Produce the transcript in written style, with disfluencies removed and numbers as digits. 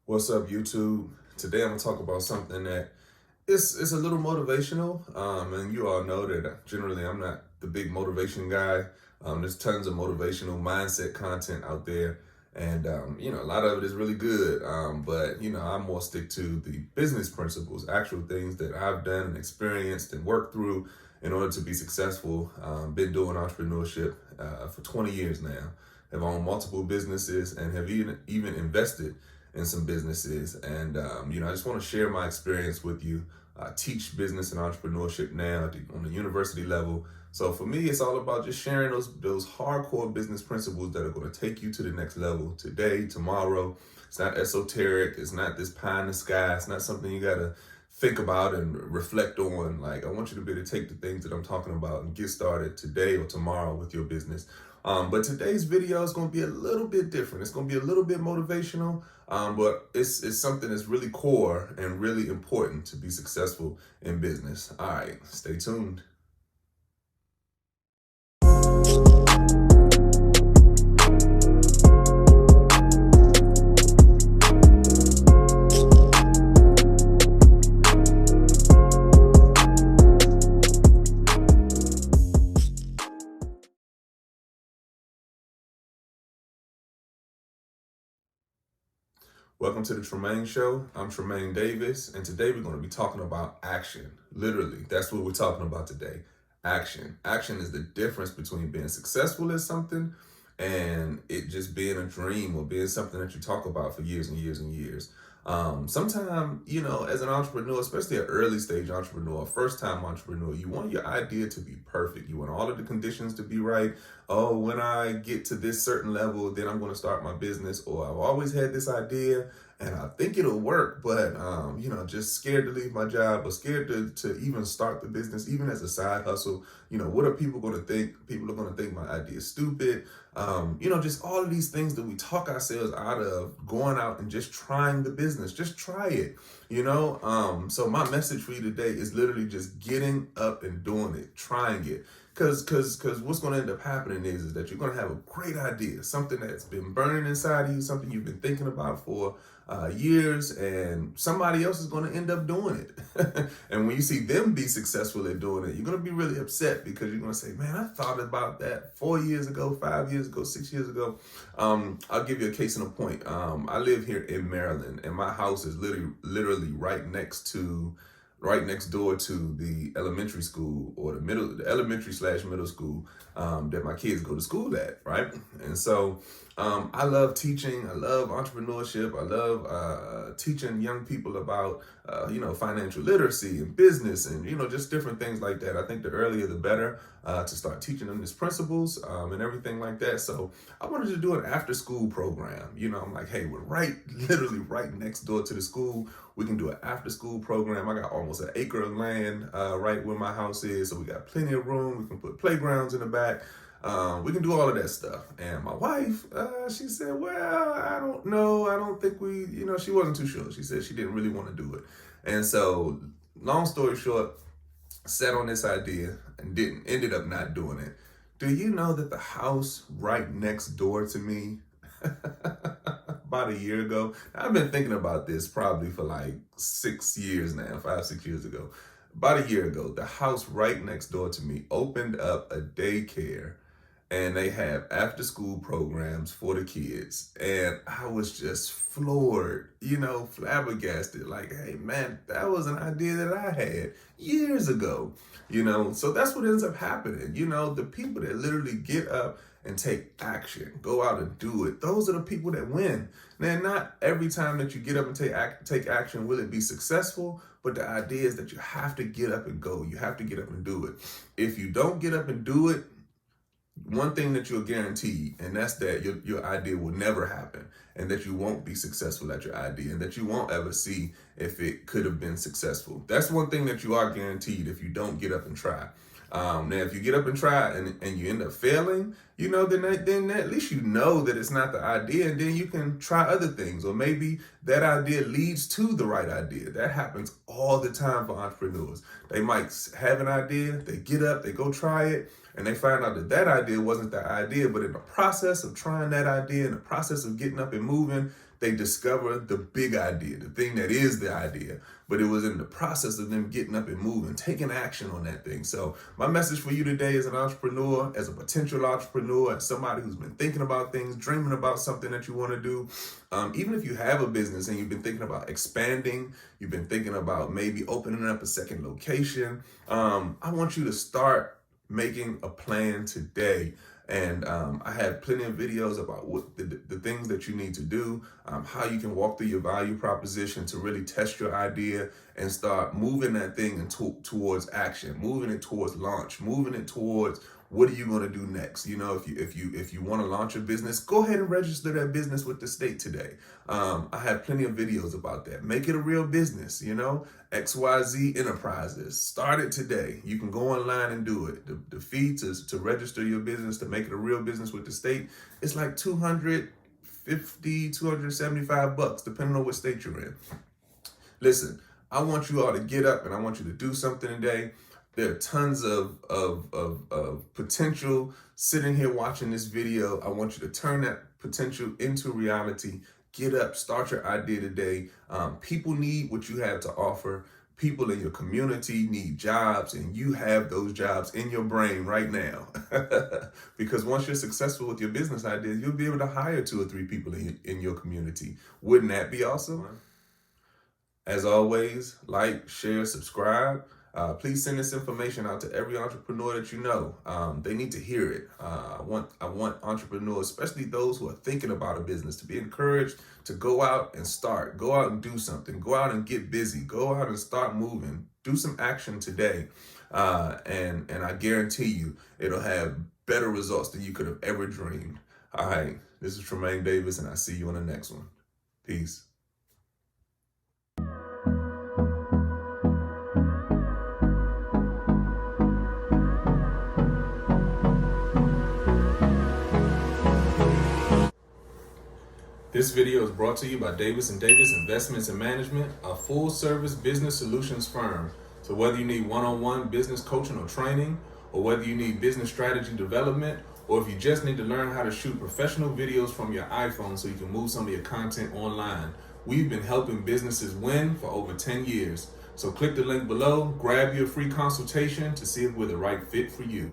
What's up, YouTube? Today I'm gonna talk about something that is a little motivational. And you all know that generally I'm not the big motivation guy. There's tons of motivational mindset content out there, and a lot of it is really good. But I more stick to the business principles, actual things that I've done and experienced and worked through in order to be successful. Been doing entrepreneurship for 20 years now. Have owned multiple businesses and have even invested in some businesses. And I just want to share my experience with you. I teach business and entrepreneurship now on the university level. So for me, it's all about just sharing those hardcore business principles that are going to take you to the next level today, tomorrow. It's not esoteric. It's not this pie in the sky. It's not something you got to think about and reflect on. Like, I want you to be able to take the things that I'm talking about and get started today or tomorrow with your business. But today's video is going to be a little bit different. It's going to be a little bit motivational, but it's something that's really core and really important to be successful in business. All right, stay tuned. Welcome to the Tremain Show. I'm Tremain Davis, and today we're going to be talking about action. Literally, that's what we're talking about today. Action. Action is the difference between being successful at something and it just being a dream or being something that you talk about for years and years and years. Sometimes, as an entrepreneur, especially an early stage entrepreneur, a first time entrepreneur, you want your idea to be perfect. You want all of the conditions to be right. Oh, when I get to this certain level, then I'm going to start my business. Or I've always had this idea and I think it'll work, but, just scared to leave my job or scared to even start the business, even as a side hustle. What are people going to think? People are going to think my idea is stupid. Just all of these things that we talk ourselves out of going out and just trying the business. Just try it, So my message for you today is literally just getting up and doing it, trying it. Cause what's going to end up happening is that you're going to have a great idea, something that's been burning inside of you, something you've been thinking about for years, and somebody else is going to end up doing it. And when you see them be successful at doing it, you're going to be really upset because you're going to say, man, I thought about that 4 years ago, 5 years ago, 6 years ago. I'll give you a case in a point. I live here in Maryland, and my house is literally right next door to the elementary school or the elementary/middle school that my kids go to school at, right? And so I love teaching. I love entrepreneurship. I love teaching young people about, financial literacy and business and, just different things like that. I think the earlier the better to start teaching them these principles and everything like that. So I wanted to do an after school program. I'm like, hey, we're literally right next door to the school. We can do an after school program. I got almost an acre of land right where my house is. So we got plenty of room. We can put playgrounds in the back. We can do all of that stuff. And my wife, she said, well, I don't know. I don't think she wasn't too sure. She said she didn't really want to do it. And so long story short, sat on this idea and ended up not doing it. Do you know that the house right next door to me about a year ago, I've been thinking about this probably for like 6 years now, 5, 6 years ago. About a year ago, the house right next door to me opened up a daycare and they have after school programs for the kids. And I was just floored, flabbergasted. Like, hey man, that was an idea that I had years ago, So that's what ends up happening. The people that literally get up and take action, go out and do it. Those are the people that win. Now, not every time that you get up and take action will it be successful, but the idea is that you have to get up and go. You have to get up and do it. If you don't get up and do it, one thing that you're guaranteed, and that's that your idea will never happen, and that you won't be successful at your idea, and that you won't ever see if it could have been successful. That's one thing that you are guaranteed if you don't get up and try. Now, if you get up and try and you end up failing, then at least you know that it's not the idea, and then you can try other things, or maybe that idea leads to the right idea. That happens all the time for entrepreneurs. They might have an idea, they get up, they go try it, and they find out that idea wasn't the idea, but in the process of trying that idea, in the process of getting up and moving, they discover the big idea, the thing that is the idea. But it was in the process of them getting up and moving, taking action on that thing. So my message for you today as an entrepreneur, as a potential entrepreneur, as somebody who's been thinking about things, dreaming about something that you want to do, even if you have a business and you've been thinking about expanding, you've been thinking about maybe opening up a second location, I want you to start making a plan today. And I have plenty of videos about what the things that you need to do, how you can walk through your value proposition to really test your idea and start moving that thing towards action, moving it towards launch, moving it towards what are you going to do next? You know, if you want to launch a business, go ahead and register that business with the state today. I have plenty of videos about that. Make it a real business, you know, XYZ Enterprises. Start it today. You can go online and do it. The fee to register your business, to make it a real business with the state, it's like $250, $275, depending on what state you're in. Listen, I want you all to get up and I want you to do something today. There are tons of potential sitting here watching this video. I want you to turn that potential into reality. Get up, start your idea today. People need what you have to offer. People in your community need jobs, and you have those jobs in your brain right now. Because once you're successful with your business idea, you'll be able to hire 2 or 3 people in your community. Wouldn't that be awesome? As always, like, share, subscribe. Please send this information out to every entrepreneur that you know. They need to hear it. I want entrepreneurs, especially those who are thinking about a business, to be encouraged to go out and start. Go out and do something. Go out and get busy. Go out and start moving. Do some action today. And I guarantee you it'll have better results than you could have ever dreamed. All right. This is Tremain Davis, and I'll see you on the next one. Peace. This video is brought to you by Davis & Davis Investments and Management, a full-service business solutions firm. So whether you need one-on-one business coaching or training, or whether you need business strategy development, or if you just need to learn how to shoot professional videos from your iPhone so you can move some of your content online, we've been helping businesses win for over 10 years. So click the link below, grab your free consultation to see if we're the right fit for you.